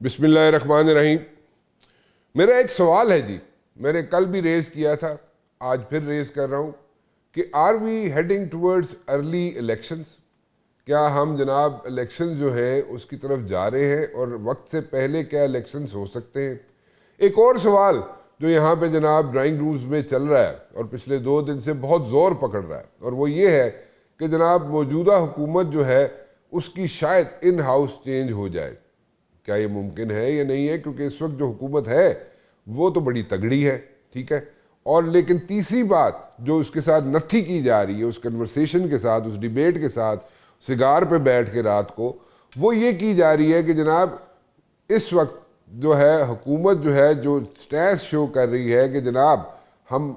بسم اللہ الرحمن الرحیم۔ میرا ایک سوال ہے جی، میں نے کل بھی ریز کیا تھا، آج پھر ریز کر رہا ہوں کہ are we heading towards early elections? کیا ہم جناب الیکشن جو ہیں اس کی طرف جا رہے ہیں، اور وقت سے پہلے کیا الیکشنز ہو سکتے ہیں؟ ایک اور سوال جو یہاں پہ جناب ڈرائنگ رومز میں چل رہا ہے اور پچھلے 2 دن سے بہت زور پکڑ رہا ہے، اور وہ یہ ہے کہ جناب موجودہ حکومت جو ہے اس کی شاید ان ہاؤس چینج ہو جائے۔ کیا یہ ممکن ہے یا نہیں ہے؟ کیونکہ اس وقت جو حکومت ہے وہ تو بڑی تگڑی ہے، ٹھیک ہے، اور لیکن تیسری بات جو اس کے ساتھ نتھی کی جا رہی ہے، اس کنورسیشن کے ساتھ، اس ڈیبیٹ کے ساتھ سگار پہ بیٹھ کے رات کو، وہ یہ کی جا رہی ہے کہ جناب اس وقت جو ہے حکومت جو ہے جو سٹیس شو کر رہی ہے کہ جناب ہم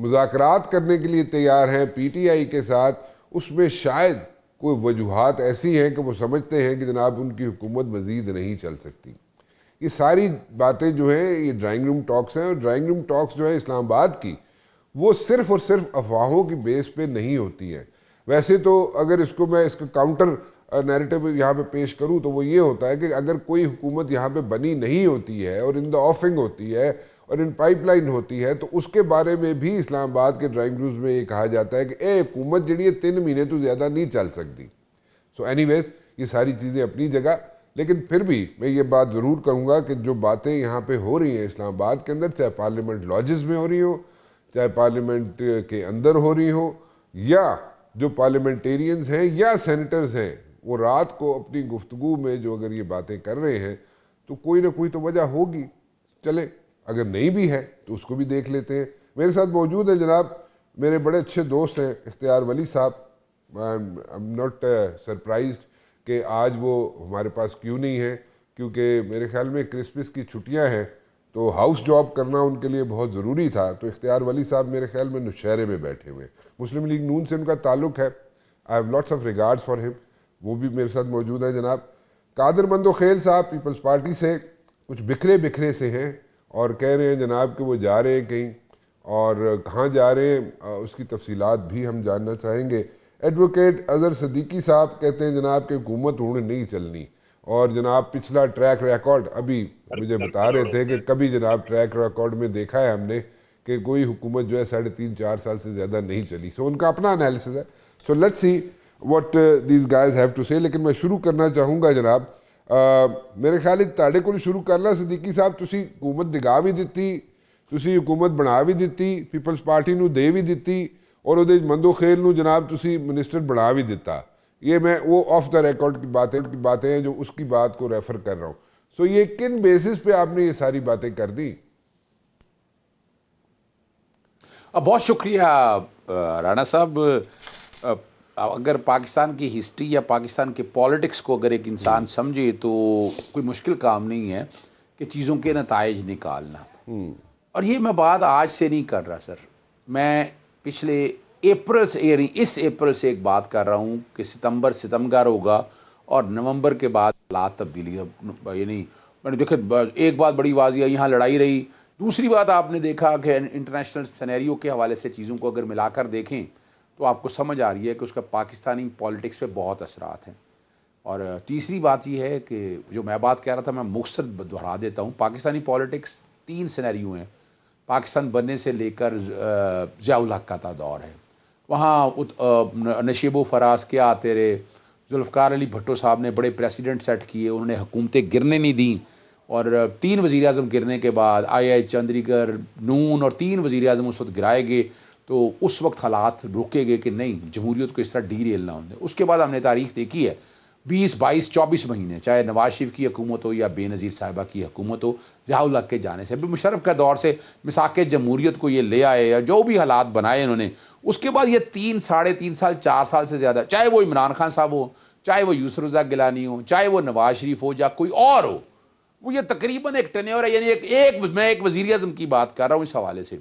مذاکرات کرنے کے لیے تیار ہیں پی ٹی آئی کے ساتھ، اس میں شاید کوئی وجوہات ایسی ہیں کہ وہ سمجھتے ہیں کہ جناب ان کی حکومت مزید نہیں چل سکتی۔ یہ ساری باتیں جو ہیں یہ ڈرائنگ روم ٹاکس ہیں، اور ڈرائنگ روم ٹاکس جو ہے اسلام آباد کی وہ صرف اور صرف افواہوں کی بیس پہ نہیں ہوتی ہیں۔ ویسے تو اگر اس کو میں اس کا کاؤنٹر نیریٹو یہاں پہ پیش کروں تو وہ یہ ہوتا ہے کہ اگر کوئی حکومت یہاں پہ بنی نہیں ہوتی ہے اور ان دا آفنگ ہوتی ہے اور ان پائپ لائن ہوتی ہے تو اس کے بارے میں بھی اسلام آباد کے ڈرائنگ رومز میں یہ کہا جاتا ہے کہ حکومت جڑی ہے 3 مہینے تو زیادہ نہیں چل سکتی۔ سو اینی ویز یہ ساری چیزیں اپنی جگہ، لیکن پھر بھی میں یہ بات ضرور کروں گا کہ جو باتیں یہاں پہ ہو رہی ہیں اسلام آباد کے اندر، چاہے پارلیمنٹ لاجز میں ہو رہی ہوں، چاہے پارلیمنٹ کے اندر ہو رہی ہوں، یا جو پارلیمنٹیرینز ہیں یا سینیٹرز ہیں، وہ رات کو اپنی گفتگو میں جو اگر یہ باتیں کر رہے ہیں تو کوئی نہ کوئی تو وجہ ہوگی۔ چلے اگر نہیں بھی ہے تو اس کو بھی دیکھ لیتے ہیں۔ میرے ساتھ موجود ہے جناب میرے بڑے اچھے دوست ہیں اختیار ولی صاحب۔ I'm not surprised کہ آج وہ ہمارے پاس کیوں نہیں ہے، کیونکہ میرے خیال میں کرسمس کی چھٹیاں ہیں تو ہاؤس جاب کرنا ان کے لیے بہت ضروری تھا۔ تو اختیار ولی صاحب میرے خیال میں نوشہرے میں بیٹھے ہوئے، مسلم لیگ نون سے ان کا تعلق ہے۔ I have lots of regards for him، وہ بھی میرے ساتھ موجود ہیں۔ جناب قادر مندو خیل صاحب پیپلز پارٹی سے کچھ بکھرے سے ہیں اور کہہ رہے ہیں جناب کہ وہ جا رہے ہیں کہیں، اور کہاں جا رہے ہیں اس کی تفصیلات بھی ہم جاننا چاہیں گے۔ ایڈوکیٹ اظہر صدیقی صاحب کہتے ہیں جناب کہ حکومت ہوں نہیں چلنی، اور جناب پچھلا ٹریک ریکارڈ ابھی مجھے بتا رہے تھے کہ کبھی جناب ٹریک ریکارڈ میں دیکھا ہے ہم نے کہ کوئی حکومت جو ہے 3.5-4 سال سے زیادہ نہیں چلی۔ سو ان کا اپنا انالیسس ہے۔ So let's see what these guys have to say۔ لیکن میں شروع کرنا چاہوں گا جناب میرے خیال تاڑے کو شروع کرنا صدیقی صاحب، تسی حکومت دگا بھی دیتی، تسی حکومت بنا بھی دیتی، پیپلز پارٹی نو دے بھی دیتی، اور وہ مندو خیل نو جناب تسی منسٹر بنا بھی دیتا۔ یہ میں وہ آف دا ریکارڈ کی باتیں ہیں جو اس کی بات کو ریفر کر رہا ہوں۔ سو یہ کن بیسس پہ آپ نے یہ ساری باتیں کر دی؟ بہت شکریہ رانا صاحب۔ اگر پاکستان کی ہسٹری یا پاکستان کے پالیٹکس کو اگر ایک انسان سمجھے تو کوئی مشکل کام نہیں ہے کہ چیزوں کے نتائج نکالنا۔ اور یہ میں بات آج سے نہیں کر رہا سر، میں پچھلے اپریل سے، یعنی اس اپریل سے ایک بات کر رہا ہوں کہ ستمبر ستمگر ہوگا اور نومبر کے بعد حالات تبدیلی، یعنی میں نے دیکھا ایک بات بڑی واضح ہے، یہاں لڑائی رہی۔ دوسری بات آپ نے دیکھا کہ انٹرنیشنل سینیریو کے حوالے سے چیزوں کو اگر ملا کر دیکھیں تو آپ کو سمجھ آ رہی ہے کہ اس کا پاکستانی پالیٹکس پہ بہت اثرات ہیں۔ اور تیسری بات یہ ہے کہ جو میں بات کہہ رہا تھا میں مختصر دہرا دیتا ہوں، پاکستانی پالیٹکس 3 سینیریو ہیں۔ پاکستان بننے سے لے کر ضیاء الحق کا دور ہے، وہاں نشیب و فراز کیا آتے رہے، ذوالفقار علی بھٹو صاحب نے بڑے پریسیڈنٹ سیٹ کیے، انہوں نے حکومتیں گرنے نہیں دیں، اور 3 وزیر اعظم گرنے کے بعد آئی چندری گڑھ نون اور 3 وزیر اعظم اس وقت گرائے گئے، تو اس وقت حالات روکے گئے کہ نہیں جمہوریت کو اس طرح ڈی ریل نہ ہونے۔ اس کے بعد ہم نے تاریخ دیکھی ہے 20 22 24 مہینے، چاہے نواز شریف کی حکومت ہو یا بے نظیر صاحبہ کی حکومت ہو، ضیاء الحق کے جانے سے، مشرف کا دور سے مساق جمہوریت کو یہ لے آئے یا جو بھی حالات بنائے انہوں نے، اس کے بعد یہ 3 ساڑھے 3 سال 4 سال سے زیادہ، چاہے وہ عمران خان صاحب ہو، چاہے وہ یوسف رضا گیلانی ہو، چاہے وہ نواز شریف ہو یا کوئی اور ہو، وہ یہ تقریباً ایک ٹینیور ہے، یعنی میں ایک وزیر اعظم کی بات کر رہا ہوں اس حوالے سے۔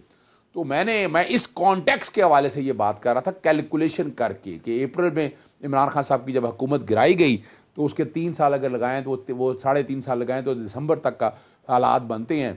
تو میں اس کانٹیکس کے حوالے سے یہ بات کر رہا تھا کیلکولیشن کر کے کہ اپریل میں عمران خان صاحب کی جب حکومت گرائی گئی تو اس کے 3 سال اگر لگائیں تو وہ 3.5 سال لگائیں تو دسمبر تک کا حالات بنتے ہیں۔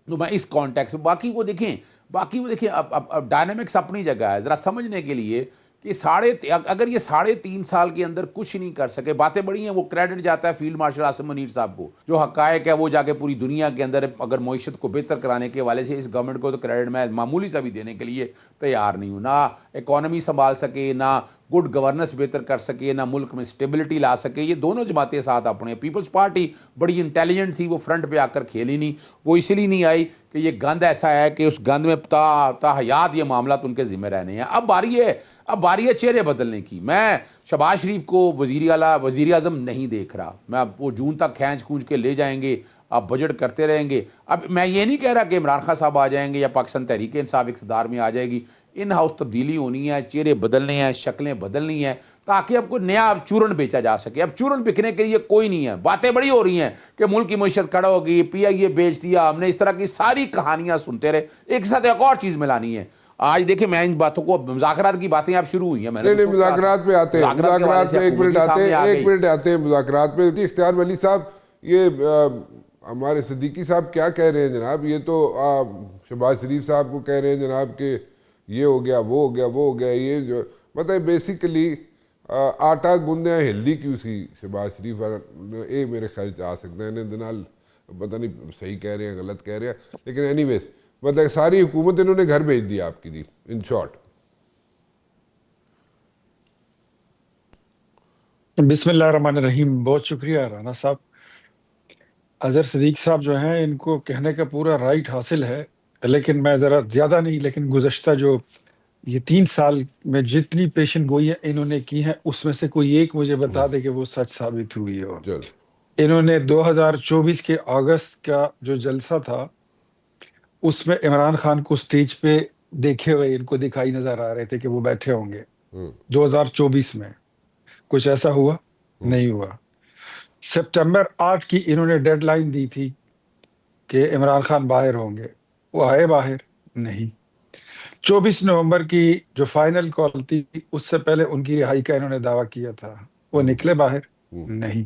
تو میں اس کانٹیکس میں باقی وہ دیکھیں اب ڈائنامکس اپنی جگہ ہے، ذرا سمجھنے کے لیے کہ اگر یہ 3.5 سال کے اندر کچھ نہیں کر سکے، باتیں بڑی ہیں، وہ کریڈٹ جاتا ہے فیلڈ مارشل عاصم منیر صاحب کو، جو حقائق ہے وہ جا کے پوری دنیا کے اندر اگر معیشت کو بہتر کرانے کے حوالے سے اس گورنمنٹ کو تو کریڈٹ میں معمولی سا بھی دینے کے لیے تیار نہیں ہوں. نہ اکانومی سنبھال سکے، نہ گڈ گورننس بہتر کر سکے، نہ ملک میں اسٹیبلٹی لا سکے. یہ دونوں جماعتیں ساتھ اپنے. پیپلز پارٹی بڑی انٹیلیجنٹ تھی، وہ فرنٹ پہ آ کر کھیلی نہیں. وہ اس لیے نہیں آئی کہ یہ گند ایسا ہے کہ اس گند میں تا حیات یہ معاملات ان کے ذمہ رہنے ہیں. اب باری ہے چہرے بدلنے کی. میں شہباز شریف کو وزیر اعظم نہیں دیکھ رہا. میں وہ جون تک کھینچ کھونچ کے لے جائیں گے، آپ بجٹ کرتے رہیں گے. اب میں یہ نہیں کہہ رہا کہ عمران خان صاحب آ جائیں گے یا پاکستان تحریک انصاف اقتدار میں آ جائے گی. ان ہاؤس تبدیلی ہونی ہے، چہرے بدلنے ہیں، شکلیں بدلنی ہیں، تاکہ اب کوئی نیا چورن بیچا جا سکے. اب چورن بکنے کے لیے کوئی نہیں ہے. باتیں بڑی ہو رہی ہیں کہ ملک کی معیشت کھڑا ہوگی، پی آئی اے بیچ دیا ہم نے، اس طرح کی ساری کہانیاں سنتے رہے. ایک ساتھ ایک اور چیز ملانی ہے. آج دیکھیں میں ان باتوں کو، مذاکرات کی باتیں اب شروع ہوئی ہیں. میں نے مذاکرات پہ آتے ہیں، مذاکرات پہ ایک منٹ آتے ہیں مذاکرات پہ. اختیار ولی صاحب، یہ ہمارے صدیقی صاحب کیا کہہ رہے ہیں جناب؟ یہ تو شہباز شریف صاحب کو کہہ رہے ہیں جناب کہ یہ ہو گیا، وہ ہو گیا، وہ ہو گیا. یہ جو مطلب بیسیکلی آٹا گوندیا ہلدی کیوں سی شہباز شریف یہ میرے خیال سے آ سکتا ہے. انہیں دنال پتہ نہیں صحیح کہہ رہے ہیں غلط کہہ رہے ہیں، لیکن اینی ویز مطلب ساری حکومت انہوں نے گھر بھیج دی آپ کی جی ان شارٹ. بسم اللہ الرحمن الرحیم. بہت شکریہ رانا صاحب. اظہر صدیق صاحب جو ہیں ان کو کہنے کا پورا رائٹ حاصل ہے، لیکن میں ذرا زیادہ نہیں، لیکن گزشتہ جو یہ 3 سال میں جتنی پیشن گوئیاں انہوں نے کی ہیں اس میں سے کوئی ایک مجھے بتا دے کہ وہ سچ ثابت ہوئی ہے. اور انہوں نے 2024 کے اگست کا جو جلسہ تھا اس میں عمران خان کو سٹیج پہ دیکھے ہوئے ان کو دکھائی نظر آ رہے تھے کہ وہ بیٹھے ہوں گے. 2024 میں کچھ ایسا ہوا نہیں ہوا. سپٹمبر 8 کی انہوں نے ڈیڈ لائن دی تھی کہ عمران خان باہر ہوں گے، وہ آئے باہر نہیں. 24 نومبر کی جو فائنل کال تھی اس سے پہلے ان کی رہائی کا انہوں نے دعویٰ کیا تھا، وہ نکلے باہر نہیں.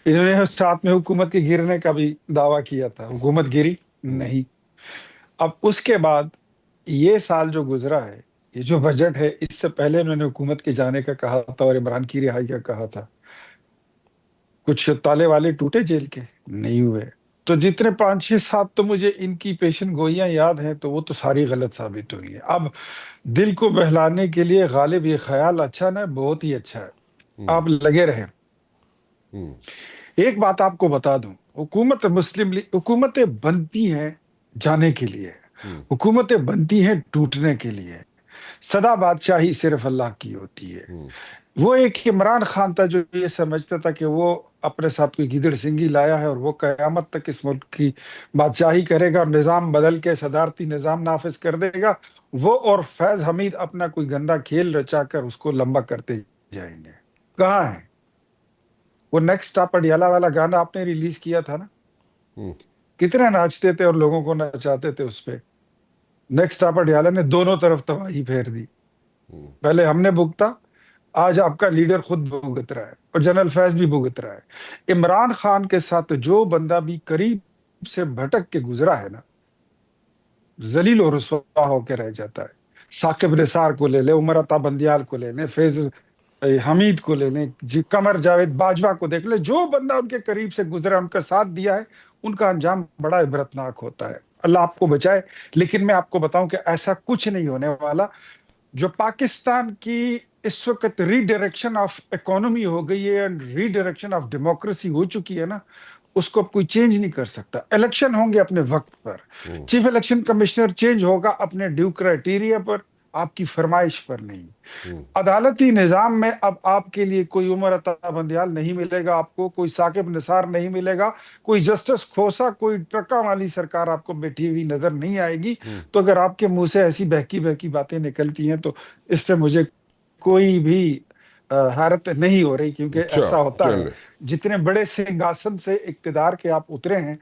انہوں نے ساتھ میں حکومت کے گرنے کا بھی دعویٰ کیا تھا، حکومت گری نہیں. اب اس کے بعد یہ سال جو گزرا ہے، یہ جو بجٹ ہے، اس سے پہلے انہوں نے حکومت کے جانے کا کہا تھا اور عمران کی رہائی کا کہا تھا. کچھ تالے والے ٹوٹے جیل کے نہیں ہوئے. تو جتنے 5-6-7 تو مجھے ان کی پیشن گوئیاں یاد ہیں تو وہ تو ساری غلط ثابت ہوئی ہیں. اب دل کو بہلانے کے لیے غالب یہ خیال اچھا نہ، بہت ہی اچھا ہے، آپ لگے رہیں. ایک بات آپ کو بتا دوں، حکومت مسلم لیگ، حکومتیں بنتی ہیں جانے کے لیے، حکومتیں بنتی ہیں ٹوٹنے کے لیے. سدا بادشاہی صرف اللہ کی ہوتی ہے. وہ ایک عمران خان تھا جو یہ سمجھتا تھا کہ وہ اپنے ساتھ کوئی گیدڑ سنگھی لایا ہے اور وہ قیامت تک اس ملک کی بادشاہی کرے گا اور نظام بدل کے صدارتی نظام نافذ کر دے گا. وہ اور فیض حمید اپنا کوئی گندا کھیل رچا کر اس کو لمبا کرتے جائیں گے. کہاں ہے وہ نیکسٹ اسٹاپ اڈیالہ والا گانا آپ نے ریلیز کیا تھا نا، کتنے ناچتے تھے اور لوگوں کو نچاتے تھے اس پہ. نیکسٹ اسٹاپ اڈیالہ نے دونوں طرف تباہی پھیر دی. پہلے ہم نے بھگتا، آج آپ کا لیڈر خود بھگت رہا ہے اور جنرل فیض بھی بھگت رہا ہے. عمران خان کے ساتھ جو بندہ بھی قریب سے بھٹک کے گزرا ہے نا، ذلیل و رسوا ہو کے رہ جاتا ہے. ثاقب نثار کو لے لے، عمر عطا بندیال کو لے لیں، فیض حمید کو لے لیں، قمر جاوید باجوہ کو دیکھ لیں. جو بندہ ان کے قریب سے گزرا، ان کا ساتھ دیا ہے، ان کا انجام بڑا عبرتناک ہوتا ہے. اللہ آپ کو بچائے. لیکن میں آپ کو بتاؤں کہ ایسا کچھ نہیں ہونے والا. جو پاکستان کی اس وقت ری ڈائریکشن آف اکانومی ہو گئی ہے، ری ڈائریکشن آف ڈیموکریسی ہو چکی ہے نا، اس کو اب کوئی چینج نہیں کر سکتا. الیکشن ہوں گے اپنے وقت پر، چیف الیکشن کمشنر چینج ہوگا اپنے ڈیو کرائٹیریا پر، آپ کی فرمائش پر نہیں. عدالتی نظام میں اب آپ کے لیے کوئی عمر عطا بندیال نہیں ملے گا، آپ کو کوئی ثاقب نثار نہیں ملے گا، کوئی جسٹس کھوسا، کوئی ٹرکا والی سرکار آپ کو بیٹھی ہوئی نظر نہیں آئے گی. تو اگر آپ کے منہ سے ایسی بہکی بہکی باتیں نکلتی ہیں تو اس پہ مجھے کوئی بھی حیرت نہیں ہو رہی، کیونکہ ایسا ہوتا ہے جتنے بڑے سنگھاسن سے اقتدار کے آپ اترے ہیں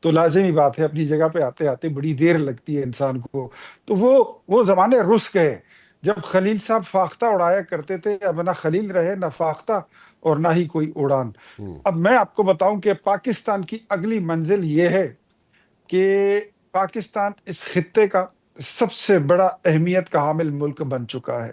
تو لازمی بات ہے اپنی جگہ پہ آتے آتے بڑی دیر لگتی ہے انسان کو. تو وہ زمانے رس گئے جب خلیل صاحب فاختہ اڑایا کرتے تھے. اب نہ خلیل رہے، نہ فاختہ، اور نہ ہی کوئی اڑان. اب میں آپ کو بتاؤں کہ پاکستان کی اگلی منزل یہ ہے کہ پاکستان اس خطے کا سب سے بڑا اہمیت کا حامل ملک بن چکا ہے.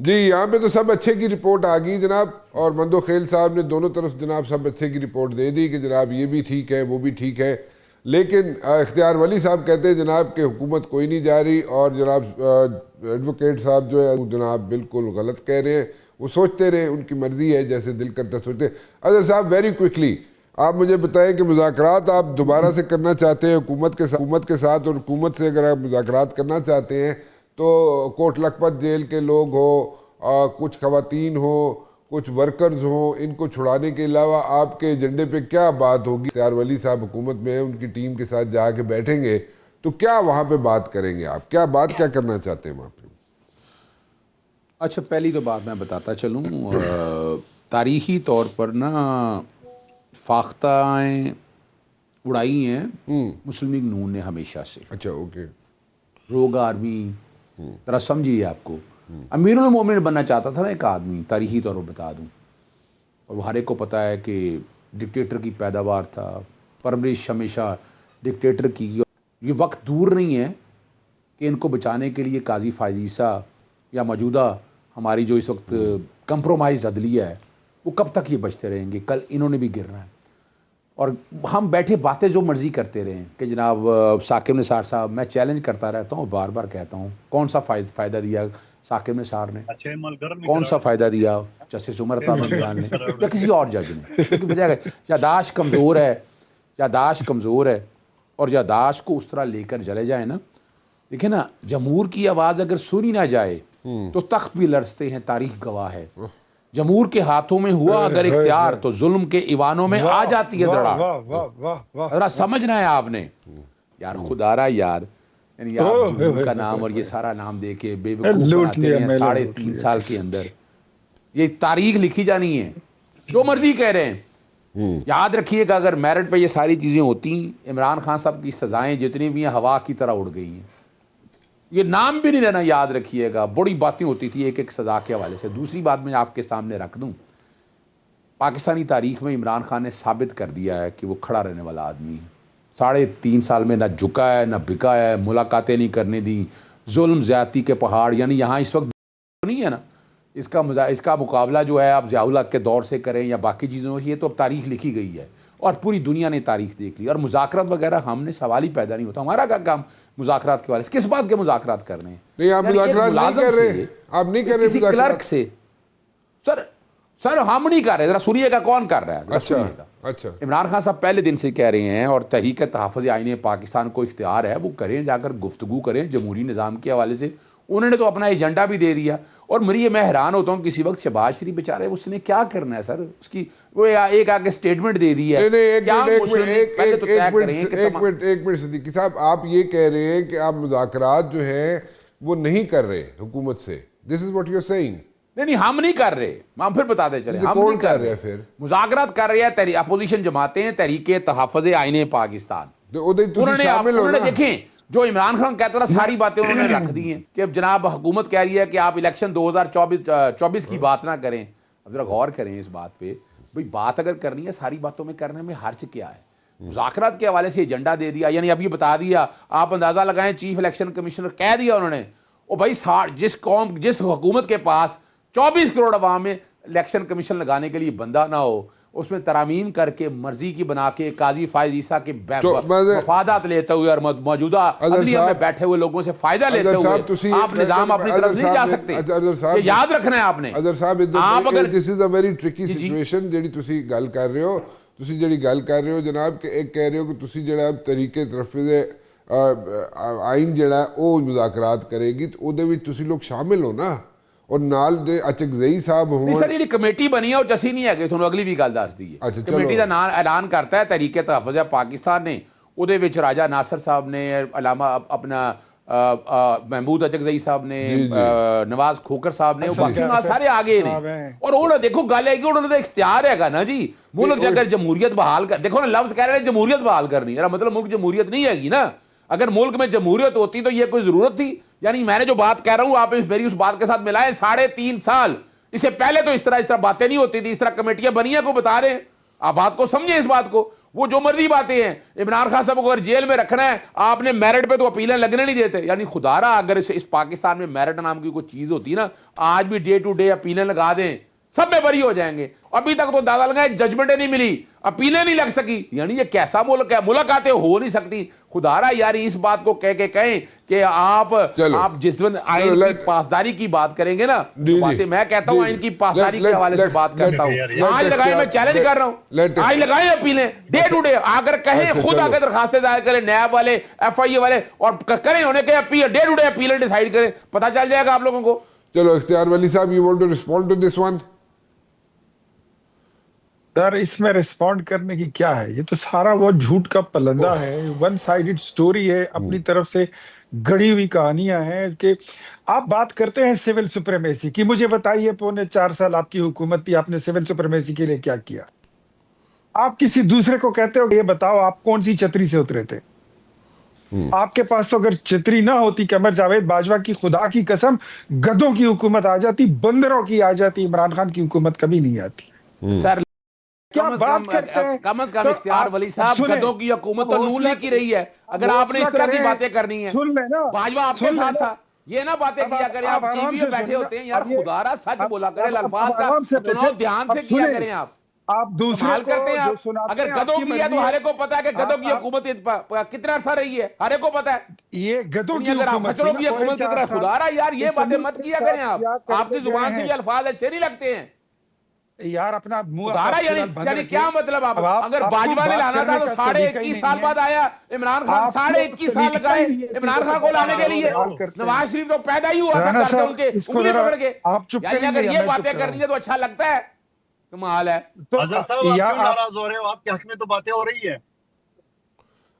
جی یہاں پہ تو سب اچھے کی رپورٹ آ گئی جناب، اور مندو خیل صاحب نے دونوں طرف جناب سب اچھے کی رپورٹ دے دی کہ جناب یہ بھی ٹھیک ہے وہ بھی ٹھیک ہے، لیکن اختیار ولی صاحب کہتے ہیں جناب کہ حکومت کوئی نہیں جا رہی، اور جناب ایڈوکیٹ صاحب جو ہے جناب بالکل غلط کہہ رہے ہیں، وہ سوچتے رہے، ان کی مرضی ہے جیسے دل کرتا سوچتے۔ اظہر صاحب ویری کوئکلی آپ مجھے بتائیں کہ مذاکرات آپ دوبارہ سے کرنا چاہتے ہیں حکومت کے ساتھ، اور حکومت سے اگر آپ مذاکرات کرنا چاہتے ہیں تو کوٹ لکھپت جیل کے لوگ ہوں، کچھ خواتین ہوں، کچھ ورکرز ہوں، ان کو چھڑانے کے علاوہ آپ کے ایجنڈے پہ کیا بات ہوگی؟ اختیار ولی صاحب حکومت میں ہیں، ان کی ٹیم کے ساتھ جا کے بیٹھیں گے تو کیا وہاں پہ بات کریں گے؟ آپ کیا کرنا چاہتے ہیں وہاں پہ؟ اچھا، پہلی تو بات میں بتاتا چلوں، تاریخی طور پر نا فاختائیں اڑائی ہیں مسلم لیگ نون نے ہمیشہ سے۔ اچھا اوکے، روگ آرمی ذرا سمجھیے، آپ کو امیر المومنین بننا چاہتا تھا نا ایک آدمی، تاریخی طور پر بتا دوں، اور وہ ہر ایک کو پتا ہے کہ ڈکٹیٹر کی پیداوار تھا، پرورش ہمیشہ ڈکٹیٹر کی۔ یہ وقت دور نہیں ہے کہ ان کو بچانے کے لیے قاضی فائز عیسیٰ یا موجودہ ہماری جو اس وقت کمپرومائز عدلیہ ہے وہ کب تک یہ بچتے رہیں گے؟ کل انہوں نے بھی گرنا ہے، اور ہم بیٹھے باتیں جو مرضی کرتے رہیں کہ جناب ثاقب نثار صاحب، میں چیلنج کرتا رہتا ہوں، بار بار کہتا ہوں، کون سا فائدہ دیا ثاقب نثار نے؟ کون سا فائدہ دیا جسٹس عمر عطا بندیال نے یا کسی اور جج نے؟ کیونکہ وجہ ہے یاداشت کمزور ہے، یاداشت کمزور ہے، اور یاداشت کو اس طرح لے کر چلے جائیں نا، دیکھیں نا، جمہور کی آواز اگر سنی نہ جائے تو تخت بھی لرزتے ہیں، تاریخ گواہ ہے۔ جمہور کے ہاتھوں میں ہوا اگر اختیار تو ظلم کے ایوانوں میں آ جاتی ہے دراڑ۔ ذرا سمجھنا ہے آپ نے یار، خدا را یار، یعنی آپ جمہور کا نام اور یہ سارا نام دے کے بے وقوف بناتے ہیں 3.5 سال کے اندر۔ یہ تاریخ لکھی جانی ہے، جو مرضی کہہ رہے ہیں۔ یاد رکھیے گا اگر میرٹ پہ یہ ساری چیزیں ہوتی، عمران خان صاحب کی سزائیں جتنی بھی ہیں ہوا کی طرح اڑ گئی ہیں۔ یہ نام بھی نہیں لینا، یاد رکھیے گا، بڑی باتیں ہوتی تھی ایک ایک سزا کے حوالے سے۔ دوسری بات میں آپ کے سامنے رکھ دوں، پاکستانی تاریخ میں عمران خان نے ثابت کر دیا ہے کہ وہ کھڑا رہنے والا آدمی ہے۔ 3.5 سال میں نہ جھکا ہے نہ بکا ہے، ملاقاتیں نہیں کرنے دی، ظلم زیادتی کے پہاڑ، یعنی یہاں اس وقت نہیں ہے نا، اس کا مقابلہ جو ہے آپ ضیاء الحق کے دور سے کریں یا باقی چیزوں سے، یہ تو اب تاریخ لکھی گئی ہے اور پوری دنیا نے تاریخ دیکھ لی۔ اور مذاکرات وغیرہ ہم نے سوال ہی پیدا نہیں ہوتا، ہمارا کیا کام مذاکرات کے والے سے؟ کس بات کے مذاکرات کرنے ہیں؟ نہیں آپ مذاکرات نہیں کر رہے، آپ نہیں کر رہے کسی کلرک سے۔ سر ہم نہیں کر رہے، ذرا سنیے گا کون کر رہا ہے، سنیے گا۔ اچھا، عمران خان صاحب پہلے دن سے کہہ رہے ہیں، اور تحریک تحفظ آئین پاکستان کو اختیار ہے، وہ کریں، جا کر گفتگو کریں جمہوری نظام کے حوالے سے۔ انہوں نے تو اپنا ایجنڈا بھی دے دیا، اور میں حیران ہوتا ہوں کسی وقت شہباز شریف بیچارے، اس نے کیا کرنا ہے سر؟ اس کی وہ ایک آگے سٹیٹمنٹ دے دی ہے۔ ایک منٹ صدیقی صاحب، آپ یہ کہہ رہے ہیں کہ آپ مذاکرات جو ہیں وہ نہیں کر رہے حکومت سے، this is what you are seeing? نہیں ہم نہیں کر رہے، ہم پھر بتاتے چلیں ہم کون نہیں کر رہے ہیں پھر؟ مذاکرات کر رہے ہیں اپوزیشن جماعتیں ہیں، تحریک تحفظ آئین پاکستان۔ انہوں نے دیکھیں جو عمران خان کہتا تھا ساری باتیں انہوں نے رکھ دی ہیں کہ اب جناب حکومت کہہ رہی ہے کہ آپ الیکشن 2024 کی بات نہ کریں۔ اب ذرا غور کریں اس بات پہ، بھئی بات اگر کرنی ہے ساری باتوں میں کرنے میں حرج کیا ہے؟ مذاکرات کے حوالے سے ایجنڈا دے دیا، یعنی اب یہ بتا دیا، آپ اندازہ لگائیں چیف الیکشن کمشنر کہہ دیا انہوں نے، او بھائی جس حکومت کے پاس 24 کروڑ عوام میں الیکشن کمیشن لگانے کے لیے بندہ نہ ہو، اس میں ترامیم کر کے مرضی کی بنا کے قاضی فائز عیسیٰ کے مفادات لیتے ہوئے اور موجودہ عدلیہ میں بیٹھے ہوئے لوگوں سے فائدہ لیتے ہوئے آپ نظام اپنی طرف نہیں جا سکتے۔ یہ یاد رکھنا ہے آپ نے۔ اظہر صاحب دس از اے ویری ٹرکی سچویشن جیڑی تسی گل کر رہے ہو جناب، کہ ایک کہہ رہے ہو کہ تسی جڑا طریقے تحفظ آئین جڑا ہے وہ مذاکرات کرے گی، تو اودے وچ تسی لوگ شامل ہو نا، اور نال دے اچکزئی صاحب ہوں۔ سر یہ کمیٹی بنی ہے وہ جسی نہیں ہے کہ تھانوں اگلی بھی گل دس دی ہے۔ کمیٹی کا نام اعلان کرتا ہے تحریک تحفظ پاکستان نے، اودے وچ راجہ ناصر صاحب نے، علامہ اپنا محمود اچکزئی صاحب نے، نواز کھوکر صاحب نے، باقی سارے آگے نے۔ اور انہوں دیکھو گل ہے کہ انہوں نے اختیار ہے گا نا جی، ملک اگر جمہوریت بحال کر، دیکھو نا لفظ کہہ رہے ہیں جمہوریت بحال کرنی ہے، مطلب ملک جمہوریت نہیں ہے گی نا۔ اگر ملک میں جمہوریت ہوتی تو یہ کوئی ضرورت تھی؟ یعنی میں نے جو بات کہہ رہا ہوں آپ میری اس بات کے ساتھ ملائیں، 3.5 سال اس سے پہلے تو اس طرح باتیں نہیں ہوتی تھی، اس طرح کمیٹیاں بنی ہیں کو بتا رہے ہیں، آپ بات کو سمجھیں اس بات کو۔ وہ جو مرضی باتیں ہیں. عمران خان صاحب کو اگر جیل میں رکھنا ہے آپ نے میرٹ پہ تو اپیلیں لگنے نہیں دیتے. یعنی خدا را اگر اس پاکستان میں میرٹ نام کی کوئی چیز ہوتی نا, آج بھی ڈے ٹو ڈے اپیلیں لگا دیں, سب میں بری ہو جائیں گے. ابھی تک تو دادا لگائے ججمنٹیں نہیں ملی, اپیلیں نہیں لگ سکی. یعنی یہ کیسا ملک ہے, ملاقاتیں ہو نہیں سکتی. خدا را یار اس بات کو کہہ کے کہیں کہ آپ جس دن آئین کی پاسداری کی بات کریں گے نا, باتیں میں کہتا ہوں آئین کی پاسداری کے حوالے سے بات کرتا ہوں. آج لگائے, میں چیلنج کر رہا ہوں, آج لگائیں اپیلیں ڈے ٹو ڈے. اگر کہیں خود آ کے درخواستیں دائر کریں نیب والے, ایف آئی اے والے, اور کریں انہیں کہ اپیل ڈے ٹو ڈے اپیلیں ڈیسائیڈ کریں, پتہ چل جائے گا آپ لوگوں کو. چلو اختیار ولی صاحب, you want to respond to this one? Sir اس میں ریسپونڈ کرنے کی کیا ہے, یہ تو سارا وہ جھوٹ کا پلندہ ہے, ون سائیڈڈ سٹوری ہے, اپنی طرف سے گڑی ہوئی کہانیاں ہیں. کہ آپ بات کرتے ہیں سول سپریمیسی کی, مجھے بتائیے 4.25 سال آپ کی حکومت تھی, آپ نے سول سپریمیسی کے لیے کیا کیا؟ آپ کسی دوسرے کو کہتے ہو کہ یہ بتاؤ آپ کون سی چھتری سے اترے تھے؟ آپ کے پاس تو اگر چھتری نہ ہوتی, قمر جاوید باجوہ کی خدا کی قسم گدھوں کی حکومت آ جاتی, بندروں کی آ جاتی, عمران خان کی حکومت کبھی نہیں آتی. سر کیا بات کرتے ہیں؟ کم از کم اختیار ولی صاحب, گدھوں کی حکومت تو نون لیگ کی رہی ہے. اگر آپ نے اس طرح کی باتیں کرنی ہیں, سن لیں نا, باجوہ آپ کے ساتھ تھا, یہ نہ باتیں کیا کریں. آپ ٹی وی پہ بیٹھے ہوتے ہیں یار, خدا را سچ بولا کریں, الفاظ کا چناؤ دھیان سے کیا کریں. آپ دوسرے سنبھال کرتے ہیں کو جو آپ. سناتے اگر ہیں, گدھوں کی ہے تو ہر کو پتا ہے کہ گدھوں کی حکومت کتنا عرصہ رہی ہے, ہر کو پتا ہے. یہ گدھوں کی اگر آپ حکومت کچروں کی حکومت کی طرح, خدا را یار یہ باتیں مت کیا کریں. آپ کی زبان سے یہ الفاظ ایسے نہیں لگتے ہیں یار, اپنا منہ خدا. یعنی کیا مطلب, آپ اگر باجوہ نے لانا تھا تو 21.5 سال بعد آیا عمران خان, 21.5 سال لگائے عمران خان کو لانے کے لیے. نواز شریف تو پیدا ہی ہوا تھا گھر سے ان کے انگلی پکڑ کے. یعنی اگر یہ باتیں کرنی ہے تو اچھا لگتا ہے, کمال ہے. حضرت صاحب آپ کیوں ناراض ہو رہے ہو؟ آپ کے حق میں تو باتیں ہو رہی ہیں.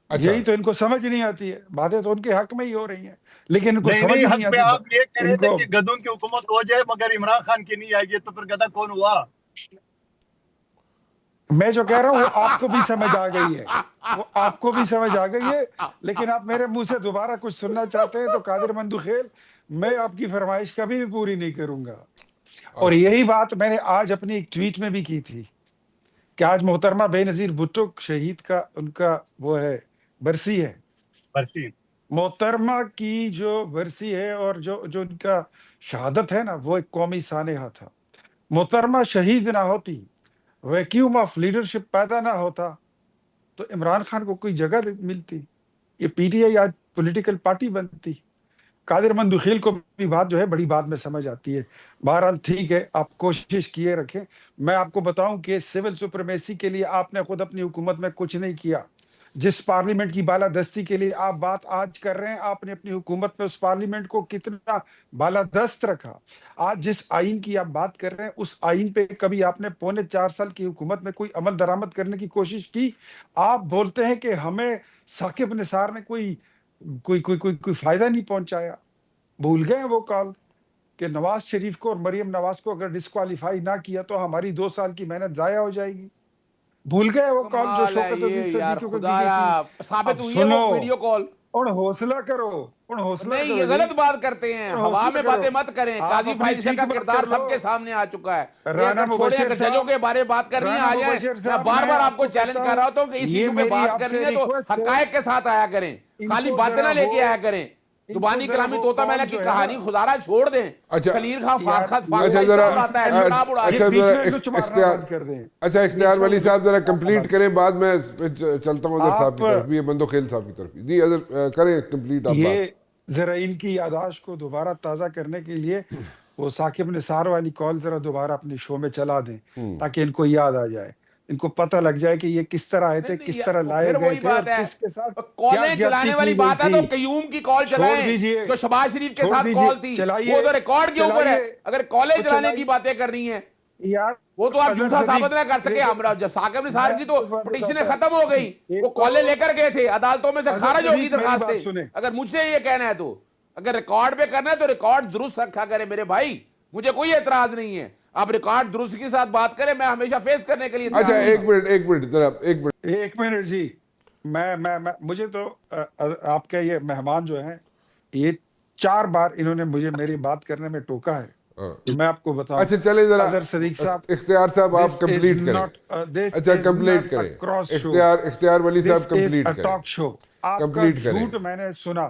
یہی تو ان کو سمجھ نہیں آتی ہے, باتیں تو ان کے حق میں ہی ہو رہی ہیں, لیکن ان کو سمجھ نہیں, نہیں حق میں آتی. آپ یہ کہہ رہے تھے کہ گدھوں کی حکومت ہو جائے مگر عمران خان کی نہیں آئے گی, تو پھر گدھا کون ہوا؟ میں جو کہہ رہا ہوں وہ آپ کو بھی سمجھ آ گئی ہے, وہ آپ کو بھی سمجھ آ گئی ہے, لیکن آپ میرے منہ سے دوبارہ کچھ سننا چاہتے ہیں تو قادر مندوخیل, میں آپ کی فرمائش کبھی بھی پوری نہیں کروں گا. اور یہی بات میں نے آج اپنی ایک ٹویٹ میں بھی کی تھی کہ آج محترمہ بے نظیر بھٹو شہید کا ان کا وہ ہے برسی ہے. برسی محترمہ کی جو برسی ہے اور جو ان کا شہادت ہے نا, وہ ایک قومی سانحہ تھا. محترمہ شہید نہ ہوتی, ویکیوم آف لیڈرشپ پیدا نہ ہوتا, تو عمران خان کو کوئی جگہ ملتی, یہ پی ٹی آئی آج پولیٹیکل پارٹی بنتی. قادر مندوخیل کو بھی بات جو ہے بڑی بات میں سمجھ آتی ہے. بہرحال ٹھیک ہے, آپ کوشش کیے رکھیں. میں آپ کو بتاؤں کہ سول سپریمیسی کے لیے آپ نے خود اپنی حکومت میں کچھ نہیں کیا. جس پارلیمنٹ کی بالادستی کے لیے آپ بات آج کر رہے ہیں, آپ نے اپنی حکومت میں اس پارلیمنٹ کو کتنا بالادست رکھا. آج جس آئین کی آپ بات کر رہے ہیں, اس آئین پہ کبھی آپ نے 4.25 سال کی حکومت میں کوئی عمل درآمد کرنے کی کوشش کی؟ آپ بولتے ہیں کہ ہمیں ثاقب نثار نے کوئی فائدہ نہیں پہنچایا. بھول گئے وہ کال کہ نواز شریف کو اور مریم نواز کو اگر ڈسکوالیفائی نہ کیا تو ہماری 2 سال کی محنت ضائع ہو جائے گی. بھول گئے وہ کال جو شوکت عزیز صدیقی کو کی گئی تھی. ثابت ہوئی ہے وہ ویڈیو کال. اور حوصلہ کرو, اور حوصلہ نہیں, کرو, یہ غلط بات کرتے ہیں, ہوا میں باتیں مت کریں. قاضی فائزہ کا کردار سب کے سامنے آ چکا ہے. رانا چھوڑیں, مبشر ججوں کے بارے میں بات کرنی ہے آ جائیں. میں بار بار آپ کو چیلنج کر رہا ہوں کہ اس ایشو پہ بات کرنی ہے تو حقائق کے ساتھ آیا کریں, خالی باتیں نہ لے کے آیا کریں. زبانی کلامی طوطا میں نے کی کہانی خدارا چھوڑ دیں. خلیل خان فارخت آتا ہے, جناب اڑا اچھا اختیار ولی صاحب ذرا کمپلیٹ کریں, بعد میں چلتا ہوں ادھر صاحب کی طرف بھی, مندوخیل صاحب کی طرف بھی. جی ادھر کریں کمپلیٹ آپ بات. یہ ذرا ان کی یاداشت کو دوبارہ تازہ کرنے کے لیے وہ ثاقب نثار والی کال ذرا دوبارہ اپنی شو میں چلا دیں تاکہ ان کو یاد آ جائے, ان کو پتہ لگ جائے کہ یہ کس طرح آئے تھے, کس طرح لائے گئے تھے, اور کس کے ساتھ کالیں چلانے والی بات ہے. تو قیوم کی کال چلائیں جو شہباز شریف کے ساتھ کال تھی, وہ تو ریکارڈ کے اوپر ہے. اگر کالیں چلانے کی باتیں کرنی ہیں وہ تو آپ جھوٹا ثابت نہ کر سکے. ہم جب ثاقب نثار کی تو پٹیشنیں ختم ہو گئی, وہ کالیں لے کر گئے تھے, عدالتوں میں سے خارج ہوگی درخواستیں. اگر مجھ سے یہ کہنا ہے تو اگر ریکارڈ پہ کرنا ہے تو ریکارڈ درست رکھا کرے میرے بھائی, مجھے کوئی اعتراض نہیں ہے. آپ ریکارڈ درست کے ساتھ بات کریں, میں ہمیشہ فیس کرنے کے لیے. اچھا ایک منٹ جی, مجھے تو آپ کے یہ مہمان جو ہیں, یہ 4 بار انہوں نے مجھے میری بات کرنے میں ٹوکا ہے. میں آپ کو بتاؤں. اچھا چلیں ذرا اظہر صدیق صاحب, اختیار صاحب آپ کمپلیٹ کریں. اچھا کمپلیٹ کریں, اختیار ولی صاحب کمپلیٹ کریں. Talk show. آپ کا کمپلیٹ کریں. جھوٹ میں نے سنا,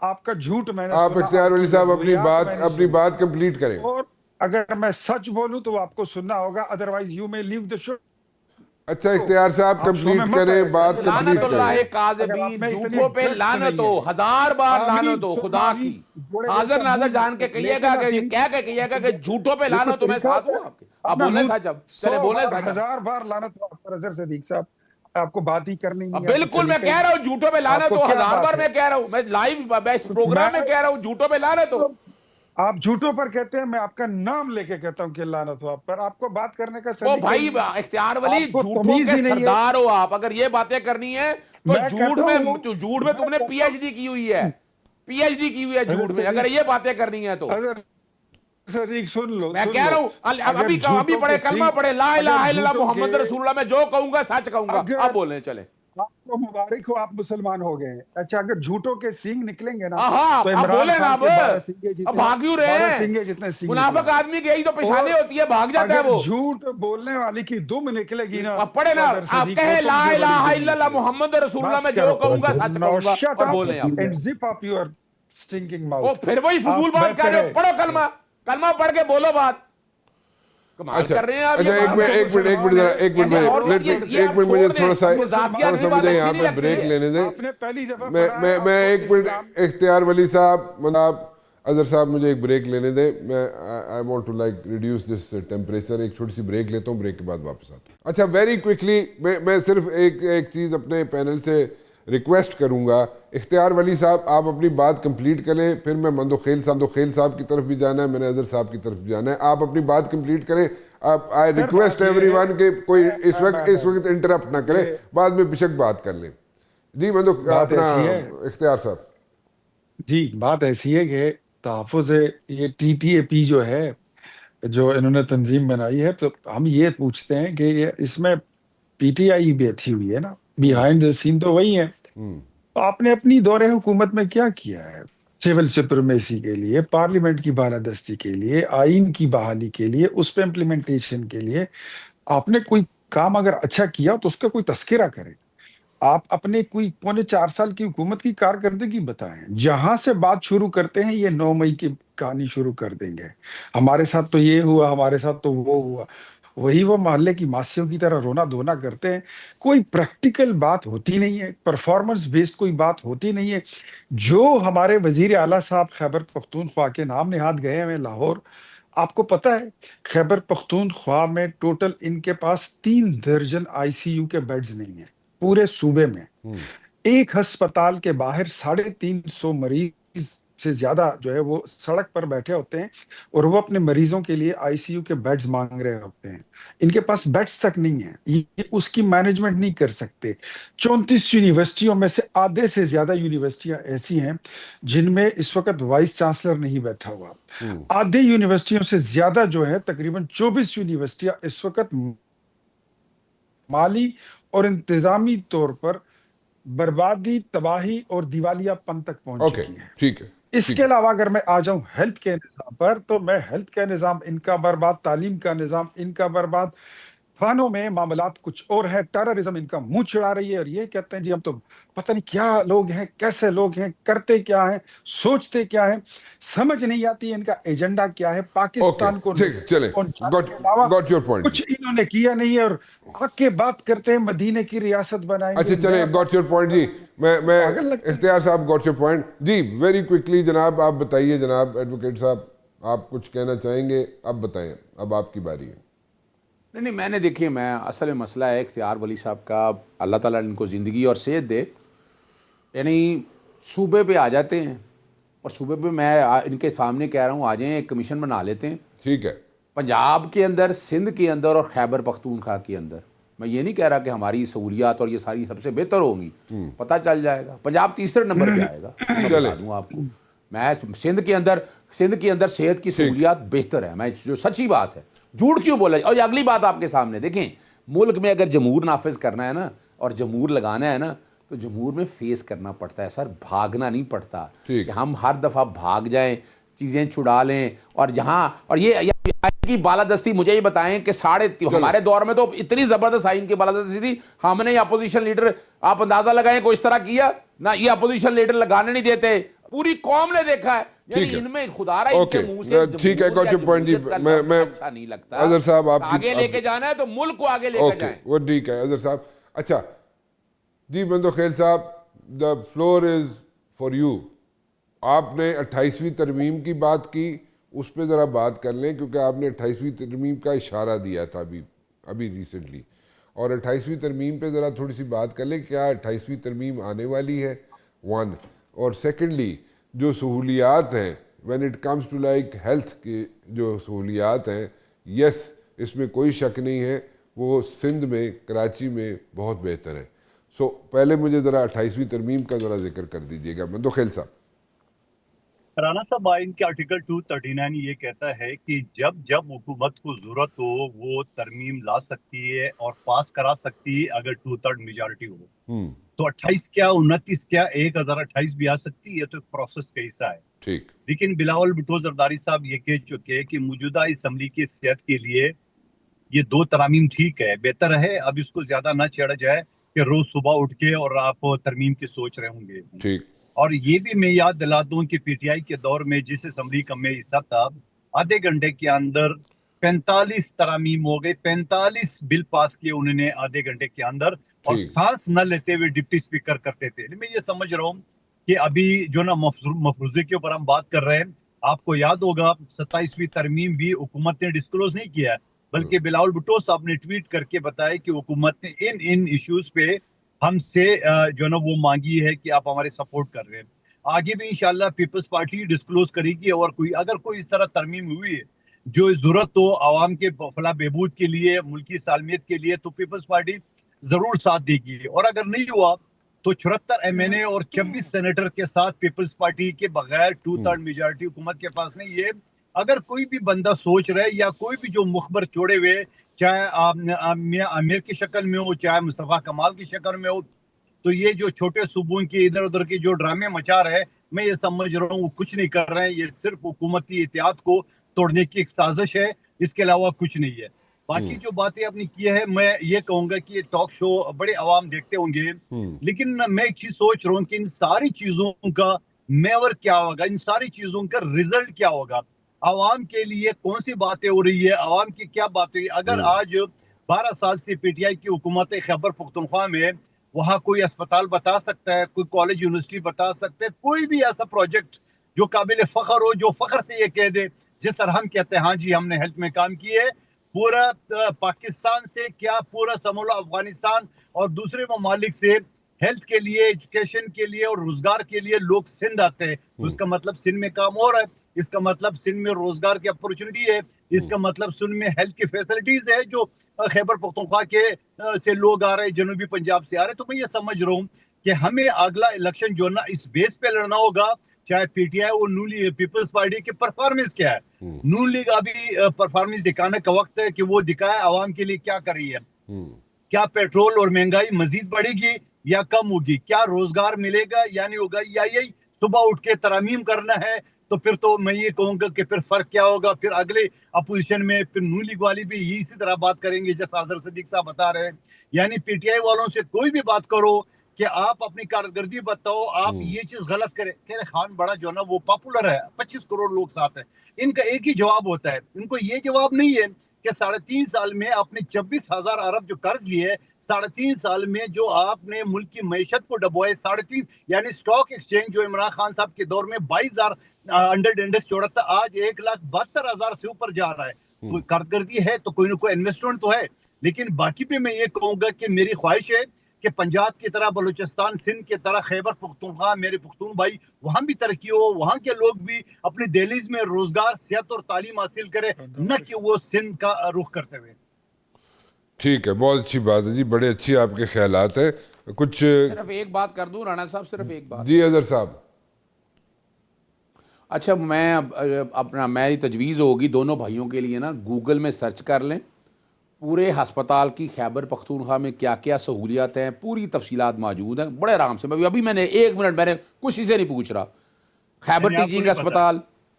آپ کا جھوٹ میں نے آپ سنا, اختیار ولی کی صاحب ضروریات میں نے اپنی سنی. بات کمپلیٹ کریں. اور اگر میں سچ بولوں تو آپ کو سننا ہوگا, ادروائز یو میں لیو دا شو. اچھا اختیار صاحب کمپلیٹ کریں, بات لعنت کمپلیٹ اللہ کریں. کاذبین, جھوٹوں پہ لعنت ہو, 1000 بار لعنت ہو خدا کی. حاضر ناظر جان کے کہیے گا کہ کیا کہیے گا کہ جھوٹوں پہ لعنت ہو, میں ساتھ ہوں آپ کے. آپ بولیں سچ, اب چلے بولیں سچ. 1000 بار لعنت ہو آپ پر اظہر صدیق صاحب, آپ کو بات ہی کرنی نہیں. بالکل میں کہہ رہا ہوں جھوٹوں پہ لعنت ہو, 1000 بار میں کہہ رہا ہوں, میں لائیو اس پروگرام میں کہہ رہا ہوں جھوٹوں پہ لعنت ہو. آپ جھوٹوں پر کہتے ہیں, میں آپ کا نام لے کے کہتا ہوں کہ لعنت ہو آپ پر. آپ کو بات کرنے کا وہ بھائی اختیار ولی جھوٹوں کے سردار ہو آپ. اگر یہ باتیں کرنی ہے تو جھوٹ میں تم نے پی ایچ ڈی کی ہوئی ہے, پی ایچ ڈی کی ہوئی ہے جھوٹ میں, اگر یہ باتیں کرنی ہے تو. صدیق سن لو, میں کہہ رہا ہوں ابھی پڑھے, کلمہ پڑھے, لا الہ الا اللہ محمد رسول اللہ, میں جو کہوں گا سچ کہوں گا. اب بولیں چلے. آپ کو مبارک ہو, آپ مسلمان ہو گئے. اچھا اگر جھوٹوں کے سینگ نکلیں گے نا تو اب عمران بولیں نا, خان کے 12 سینگے اب بھاگ کیوں رہے ہیں؟ سینگے جتنے سینگ منافق آدمی کی یہی تو پیشانی ہوتی ہے, بھاگ جاتا ہے وہ. جھوٹ بولنے والی کی دم نکلے گی نا, اب پڑھے نا, آپ کہیں لا الہ الا اللہ محمد رسول اللہ, میں جو کہوں گا سچ کہوں گا. اور بولیں آپ. and zip up your stinking mouth. وہ پھر وہی فضول بات کر رہے ہو, پڑھو کلمہ, کلمہ پڑھ کے بولو بات. کمال کر رہے ہیں آپ. ایک منٹ مجھے تھوڑا سا مجھے یہاں پہ بریک لینے دیں. میں ایک منٹ, اختیار ولی صاحب, اظہر صاحب مجھے ایک بریک لینے دیں. میں I want to like reduce this temperature. ایک چھوٹی سی بریک لیتا ہوں, بریک کے بعد واپس آتا ہوں. اچھا ویری کوئکلی میں صرف ایک چیز اپنے پینل سے ریکویسٹ کروں گا. اختیار ولی صاحب آپ اپنی بات کمپلیٹ کریں, پھر میں مندوخیل صاحب کی طرف بھی جانا ہے, میں نے اظہر صاحب کی طرف بھی جانا ہے. آپ اپنی بات کمپلیٹ کریں. آئی ریکویسٹ ایوری ون کہ کوئی اس وقت انٹرپٹ نہ کرے, بعد میں بشک بات کر لیں. جی اپنا اختیار صاحب. جی بات ایسی ہے کہ تحفظ یہ ٹی ٹی اے پی جو ہے, جو انہوں نے تنظیم بنائی ہے, تو ہم یہ پوچھتے ہیں کہ اس میں پی ٹی آئی بیٹھی ہوئی ہے نا, بیہائنڈ دا سین تو وہی ہے. آپ نے اپنی دور حکومت میں کیا کیا ہے سول سپرمیسی کے لیے, پارلیمنٹ کی بالادستی کے لیے, آئین کی بحالی کے لیے, اس پہ امپلیمنٹیشن کے لیے آپ نے کوئی کام اگر اچھا کیا تو اس کا کوئی تذکرہ کریں. آپ اپنے کوئی 4.25 سال کی حکومت کی کارکردگی بتائیں. جہاں سے بات شروع کرتے ہیں یہ 9 مئی کی کہانی شروع کر دیں گے, ہمارے ساتھ تو یہ ہوا, ہمارے ساتھ تو وہ ہوا. وہی وہ محلے کی ماسیوں کی طرح رونا دھونا کرتے ہیں. کوئی پریکٹیکل بات ہوتی نہیں ہے, پرفارمنس بیسڈ کوئی بات ہوتی نہیں ہے. جو ہمارے وزیر اعلیٰ صاحب خیبر پختونخوا کے نام نہاد گئے ہیں لاہور, آپ کو پتہ ہے خیبر پختونخوا میں ٹوٹل ان کے پاس 3 درجن آئی سی یو کے بیڈز نہیں ہیں پورے صوبے میں. ایک ہسپتال کے باہر 350 مریض سے زیادہ جو ہے وہ سڑک پر بیٹھے ہوتے ہیں, اور وہ اپنے مریضوں کے لیے آئی سی یو کے بیڈز مانگ رہے ہوتے ہیں. ان کے پاس بیڈز تک نہیں ہیں, یہ اس کی مینجمنٹ نہیں کر سکتے. 34 یونیورسٹیوں میں سے آدھے سے زیادہ یونیورسٹیاں ایسی ہیں جن میں اس وقت وائس چانسلر نہیں بیٹھا ہوا. آدھے یونیورسٹیوں سے زیادہ جو ہے تقریباً 24 یونیورسٹیاں اس وقت مالی اور انتظامی طور پر بربادی, تباہی اور دیوالیہ پن تک پہنچ چکی ہیں. ٹھیک ہے. اس کے علاوہ اگر میں آ جاؤں ہیلتھ کے نظام پر, تو میں ہیلتھ کا نظام ان کا برباد, تعلیم کا نظام ان کا برباد, تھانوں میں معاملات کچھ اور ہے, ٹیررزم ان کا منہ چھڑا رہی ہے, اور یہ کہتے ہیں جی ہم تو پتہ نہیں کیا لوگ ہیں, کیسے لوگ ہیں, کرتے کیا ہیں, سوچتے کیا ہیں, سمجھ نہیں آتی ان کا ایجنڈا کیا ہے. پاکستان کو کچھ انہوں نے کیا نہیں ہے, اور حق کے بات کرتے ہیں مدینے کی ریاست بنائیں. اچھا چلیں, گاٹ یور پوائنٹ جی. میں اختیار صاحب گاٹ یور پوائنٹ جی. ویری کوئکلی جناب آپ بتائیے. جناب ایڈوکیٹ صاحب آپ کچھ کہنا چاہیں گے, اب بتائیں, اب آپ کی باری ہے. نہیں میں نے دیکھیے, میں اصل مسئلہ ہے اختیار ولی صاحب کا, اللہ تعالیٰ ان کو زندگی اور صحت دے. یعنی صوبے پہ آ جاتے ہیں, اور صوبے پہ میں ان کے سامنے کہہ رہا ہوں آ جائیں, ایک کمیشن بنا لیتے ہیں. ٹھیک ہے. پنجاب کے اندر, سندھ کے اندر اور خیبر پختونخوا کے اندر. میں یہ نہیں کہہ رہا کہ ہماری سہولیات اور یہ ساری سب سے بہتر ہوں گی, پتہ چل جائے گا. پنجاب تیسرے نمبر پہ آئے گا, میں بتا دوں آپ کو. میں سندھ کے اندر صحت کی سہولیات بہتر ہے, میں جو سچی بات ہے, جھوٹ کیوں بولا. اور اگلی بات آپ کے سامنے دیکھیں, ملک میں اگر جمہور نافذ کرنا ہے نا, اور جمہور لگانا ہے نا, تو جمہور میں فیس کرنا پڑتا ہے سر, بھاگنا نہیں پڑتا. کہ ہم ہر دفعہ بھاگ جائیں چیزیں چھڑا لیں. اور جہاں اور یہ آئین کی بالادستی مجھے یہ بتائیں کہ ہمارے دور میں تو اتنی زبردست آئین کی بالادستی تھی, ہم نے اپوزیشن لیڈر, آپ اندازہ لگائیں کوئی اس طرح کیا نہ, یہ اپوزیشن لیڈر لگانے نہیں دیتے, پوری قوم نے دیکھا ہے. یعنی ان میں خدا رہا ان کے منہ سے ٹھیک ہے, کوئی پوائنٹ جی, میں اچھا نہیں لگتا. اظہر صاحب آپ آگے لے کے جانا ہے تو ملک کو آگے لے کے جائیں. وہ ٹھیک ہے اظہر صاحب. اچھا جی بندوخیل صاحب, the floor is for you. آپ نے 28ویں ترمیم کی بات کی, اس پہ ذرا بات کر لیں, کیونکہ آپ نے 28ویں ترمیم کا اشارہ دیا تھا ابھی ریسنٹلی, اور 28ویں ترمیم پہ ذرا تھوڑی سی بات کر لیں. کیا 28ویں ترمیم آنے والی ہے؟ ون, اور سیکنڈلی جو سہولیات ہیں when it comes to like health کی جو سہولیات ہیں, یس اس میں کوئی شک نہیں ہے, وہ سندھ میں کراچی میں بہت بہتر ہے. سو پہلے مجھے ذرا 28ویں ترمیم کا ذرا ذکر کر دیجیے گا مندوخیل صاحب. رانا صاحب, آئین کے آرٹیکل 239 یہ کہتا ہے کہ جب حکومت کو ضرورت ہو وہ ترمیم لا سکتی ہے اور پاس کرا سکتی ہے اگر 2/3 میجارٹی ہو. تو 28 کیا 29 کیا 1028 بھی آ سکتی ہے, تو ایک پروسیس کا حصہ ہے. ٹھیک. لیکن بلاول بھٹو زرداری صاحب یہ کہہ چکے کہ موجودہ اسمبلی کی صحت کے لیے یہ 2 ترامیم ٹھیک ہے, بہتر ہے, اب اس کو زیادہ نہ چھیڑا جائے کہ روز صبح اٹھ کے اور آپ ترمیم کی سوچ رہے ہوں گے. ٹھیک. اور یہ بھی میں یاد دلا دوں کہ پی ٹی آئی کے دور میں جس اسمبلی کا میں حصہ تھا, آدھے گھنٹے کے اندر 45 ترامیم ہو گئے, 45 بل پاس کیے انہوں نے آدھے گھنٹے کے اندر, اور سانس نہ لیتے ہوئے ڈپٹی اسپیکر کرتے تھے. میں یہ سمجھ رہا ہوں کہ ابھی جو نا مفروضے کے اوپر ہم بات کر رہے ہیں, آپ کو یاد ہوگا 27ویں ترمیم بھی حکومت نے ڈسکلوز نہیں کیا, بلکہ بلاول بھٹو صاحب نے ٹویٹ کر کے بتایا کہ حکومت نے ان ایشوز پہ ہم سے جو نا وہ مانگی ہے کہ آپ ہمارے سپورٹ کر رہے ہیں. آگے بھی انشاءاللہ پیپلز پارٹی ڈسکلوز کرے گی, اور اگر کوئی اس طرح ترمیم ہوئی ہے جو ضرورت ہو عوام کے فلاح بہبود کے لیے, ملکی سالمیت کے لیے, تو پیپلز پارٹی ضرور ساتھ دے گی. اور اگر نہیں ہوا تو 74 ایم این اے اور 26 سینیٹر کے ساتھ پیپلز پارٹی کے بغیر 2/3 میجارٹی حکومت کے پاس نہیں ہے. اگر کوئی بھی بندہ سوچ رہے یا کوئی بھی جو مخبر چھوڑے ہوئے, چاہے میاں امیر کی شکل میں ہو چاہے مصطفیٰ کمال کی شکل میں ہو, تو یہ جو چھوٹے صوبوں کے ادھر ادھر کے جو ڈرامے مچا رہے, میں یہ سمجھ رہا ہوں وہ کچھ نہیں کر رہے ہیں. یہ صرف حکومتی اتحاد کو توڑنے کی ایک سازش ہے, اس کے علاوہ کچھ نہیں ہے. باقی جو باتیں آپ نے کی ہے, میں یہ کہوں گا کہ یہ ٹاک شو بڑے عوام دیکھتے ہوں گے, لیکن میں ایک چیز سوچ رہا ہوں کہ ان ساری چیزوں کا میور کیا ہوگا, ان ساری چیزوں کا ریزلٹ کیا ہوگا, عوام کے لیے کون سی باتیں ہو رہی ہے, عوام کی کیا باتیں. اگر آج 12 سال سے پی ٹی آئی کی حکومت خیبر پختونخوا میں وہاں کوئی اسپتال بتا سکتا ہے, کوئی کالج یونیورسٹی بتا سکتے ہے, کوئی بھی ایسا پروجیکٹ جو قابل فخر ہو, جو فخر سے یہ کہہ دے, جس طرح ہم کہتے ہیں ہاں جی ہم نے ہیلتھ میں کام کیے, پورا پاکستان سے کیا پورا سمولہ افغانستان اور دوسرے ممالک سے ہیلتھ کے لیے, ایجوکیشن کے لیے اور روزگار کے لیے لوگ سندھ آتے ہیں. اس کا مطلب سندھ میں کام ہو رہا ہے, اس کا مطلب سندھ میں روزگار کی اپورچونٹی ہے, اس کا مطلب سندھ میں ہیلتھ کی فیسلٹیز ہے جو خیبر پختونخوا کے سے لوگ آ رہے ہیں, جنوبی پنجاب سے آ رہے ہیں. تو میں یہ سمجھ رہا ہوں کہ ہمیں اگلا الیکشن جو نا اس بیس پہ لڑنا ہوگا, چاہے پی ٹی آئی اور نون لیگ پیپلز پارٹی کی پرفارمنس کیا ہے. نون لیگ ابھی پرفارمنس دکھانے کا وقت ہے کہ وہ دکھائے عوام کے لیے کیا کر رہی ہے. کیا پیٹرول اور مہنگائی مزید بڑھے گی یا کم ہوگی, کیا روزگار ملے گا یا نہیں ہوگا, یا یہی صبح اٹھ کے ترامیم کرنا ہے. تو پھر تو میں یہ کہوں گا کہ پھر فرق کیا ہوگا, پھر اگلے اپوزیشن میں پھر نون لیگ والی بھی اسی طرح بات کریں گے جیسا اظہر صدیق صاحب بتا رہے ہیں. یعنی پی ٹی آئی والوں سے کوئی بھی بات کرو کہ آپ اپنی کارکردگی بتاؤ, آپ یہ چیز غلط کریں, کہ خان بڑا جو نا وہ پاپولر ہے, 25 کروڑ لوگ ساتھ ہیں, ان کا ایک ہی جواب ہوتا ہے. ان کو یہ جواب نہیں ہے کہ 3.5 سال میں آپ نے 26,000 ارب جو قرض لیے, 3.5 سال میں جو آپ نے ملک کی معیشت کو ڈبوئے, 3.5 یعنی سٹاک ایکسچینج جو عمران خان صاحب کے دور میں 22,000 انڈر انڈیکس چھوڑا تھا, آج 1,72,000 سے اوپر جا رہا ہے. کوئی کارکردگی ہے تو کوئی نہ کوئی انویسٹمنٹ تو ہے. لیکن باقی پہ میں یہ کہوں گا کہ میری خواہش ہے کہ پنجاب کی طرح, بلوچستان, سندھ کی طرح خیبر پختونخوا, میرے پختون بھائی, وہاں بھی ترقی ہو, وہاں کے لوگ بھی اپنی دہلیز میں روزگار, صحت اور تعلیم حاصل کرے, نہ کہ وہ سندھ کا رخ کرتے ہوئے. ٹھیک ہے, بہت اچھی بات ہے جی, بڑے اچھی آپ کے خیالات ہیں. کچھ صرف ایک بات کر دوں رانا صاحب, صرف ایک بات. جی اظہر صاحب. اچھا, میں اپنا میری تجویز ہوگی دونوں بھائیوں کے لیے نا, گوگل میں سرچ کر لیں پورے ہسپتال کی خیبر پختونخوا میں کیا کیا سہولیات ہیں, پوری تفصیلات موجود ہیں بڑے آرام سے. ابھی میں نے 1 منٹ, میں نے کسی سے نہیں پوچھ رہا. خیبر ٹیچنگ ہسپتال,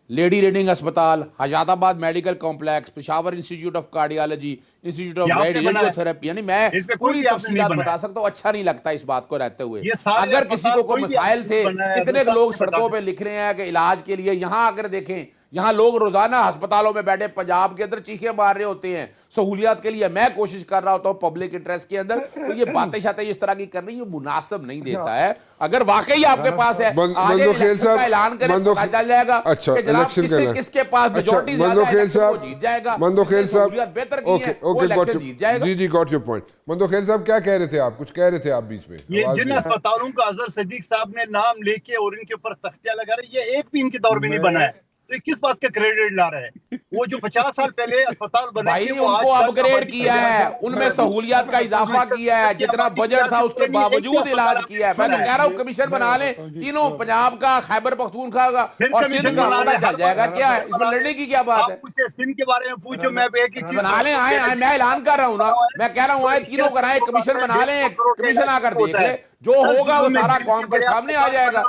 لیڈی ریڈنگ اسپتال, حیات آباد medical complex, Peshawar institute of cardiology, institute of radio therapy, یعنی میں پوری تفصیلات بتا سکتا ہوں. اچھا نہیں لگتا اس بات کو رہتے ہوئے. اگر کسی کو کوئی مسائل تھے, کتنے لوگ سڑکوں پہ لکھ رہے ہیں کہ علاج کے لیے, یہاں اگر دیکھیں یہاں لوگ روزانہ ہسپتالوں میں بیٹھے پنجاب کے اندر چیخیں مار رہے ہوتے ہیں سہولیات کے لیے. میں کوشش کر رہا ہوتا ہوں پبلک انٹرسٹ کے اندر, تو یہ باتیں شاتیں اس طرح کی کرنی یہ مناسب نہیں دیتا ہے. اگر واقعی آپ کے پاس ہے آج الیکشن کا اعلان کریں پتہ چل جائے گا کہ جناب کس کے پاس میجورٹی زیادہ ہے وہ جیت جائے گا. مندوخیل صاحب سہولیات بہتر کی ہیں وہ الیکشن جیت جائے گا. جی گاٹ یور پوائنٹ. مندوخیل صاحب کیا کہہ رہے تھے آپ, کچھ کہہ رہے تھے آپ بیچ میں. یہ جن اسپتالوں کا اظہر صدیق صاحب نے نام لے کے اور ان کے اوپر سختیاں لگا رہے, یہ ایک بھی ان کے دور میں نہیں بنا ہے, تو یہ کس بات کا کریڈٹ لا رہا ہے؟ وہ جو 50 سال پہلے اسپتال بنے بھائی ان کو اپ گریڈ کیا ہے, ان میں سہولیات کا اضافہ کیا ہے, جتنا بجٹ تھا اس کے باوجود علاج کیا ہے. میں تو کہہ رہا ہوں کمیشن بنا لیں تینوں, پنجاب کا, خیبر پختونخوا کا اور سندھ کا, پتہ چل جائے گا کیا ہے اس میں لڑنے کی کیا بات ہے. آپ مجھ سے سندھ کے بارے میں پوچھو, میں ایک ہی چیز بنا لیں. آئے میں اعلان کر رہا ہوں نا, میں کہہ رہا ہوں آئے تینوں کرائیں, کمیشن بنا لیں, کمیشن آ کر دیکھ لے, جو ہوگا وہ سارا قوم کے سامنے آ جائے گا.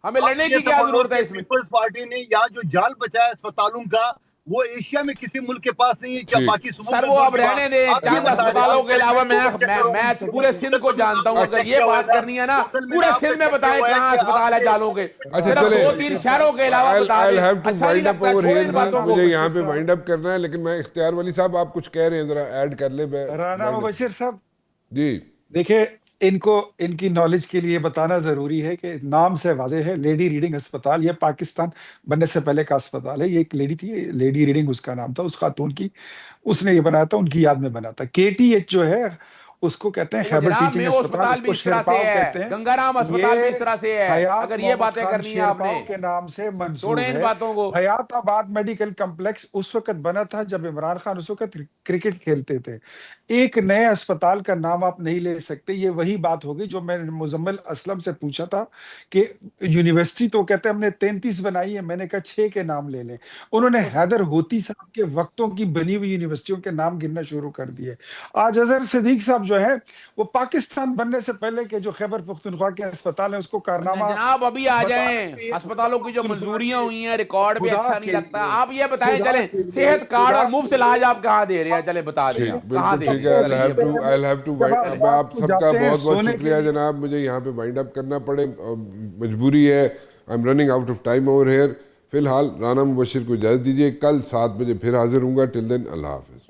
ہمیں لڑنے کی کیا ضرورت ہے اس میں. پیپلز پارٹی نے یہاں جو جال بچایا اسپتالوں کا وہ ایشیا میں کسی ملک کے پاس نہیں ہے. کیا باقی صوبوں سر وہ اب رہنے دیں, چند اسپتالوں کے علاوہ میں پورے سندھ کو جانتا ہوں. اگر یہ بات کرنی ہے نا پورے سندھ میں بتائیں کہاں اسپتال ہے جالوں کے, صرف 2-3 شہروں کے علاوہ بتا دیں. اچھا نہیں لگتا, چھوڑیں ان باتوں کو. مجھے یہاں پہ وائنڈ اپ کرنا ہے, لیکن میں اختیار ولی صاحب آپ کچھ کہہ رہے ہیں, ذرا ایڈ کر لیں. رانا مبشر صاحب جی دیکھیں, ان کی نالج کے لیے بتانا ضروری ہے کہ نام سے واضح ہے, لیڈی ریڈنگ اسپتال, یہ پاکستان بننے سے پہلے کا اسپتال ہے. یہ ایک لیڈی تھی, لیڈی ریڈنگ اس کا نام تھا, اس خاتون کی, اس نے یہ بنایا تھا, ان کی یاد میں بنا تھا. KTH جو ہے اس کو کہتے ہیں خیبر ٹیچنگ اسپتال, اس کو شیرپاؤ کہتے ہیں. گنگا رام اسپتال بھی اس طرح سے ہے. اگر یہ باتیں کرنی ہیں آپ نے کے نام سے منسوب ان ہے. باتوں کو. حیات آباد میڈیکل کمپلیکس اس وقت بنا تھا جب عمران خان اس وقت کرکٹ کھیلتے تھے. ایک نئے اسپتال کا نام آپ نہیں لے سکتے. یہ وہی بات ہوگی جو میں نے مزمل اسلم سے پوچھا تھا کہ یونیورسٹی تو کہتے ہیں ہم نے 33 بنائی ہے, میں نے کہا 6 کے نام لے لیں. انہوں نے حیدر ہوتی صاحب کے وقتوں کی بنی ہوئی یونیورسٹیوں کے نام گننا شروع کر دیے. آج اظہر صدیق صاحب جو ہے وہ پاکستان بننے سے پہلے کے جو خیبر پختونخوا کے اسپتال ہیں اس کو کارنامہ جناب ابھی آ جائیں. اسپتالوں کی جو منظوریاں ہوئی ہیں ریکارڈ بھی اچھا نہیں لگتا. آپ یہ بتائیں چلیں صحت کارڈ اور مفت علاج آپ کہاں دے رہے ہیں, چلے بتا دیں کہاں دے رہے ہیں. میں آپ سب کا بہت بہت شکریہ جناب. مجھے یہاں پہ وائنڈ اپ کرنا پڑے, مجبوری ہے. I am running out of time over here. فی الحال رانا مبشر کو اجازت دیجیے, کل 7 بجے پھر حاضر ہوں گا. ٹل دین اللہ حافظ.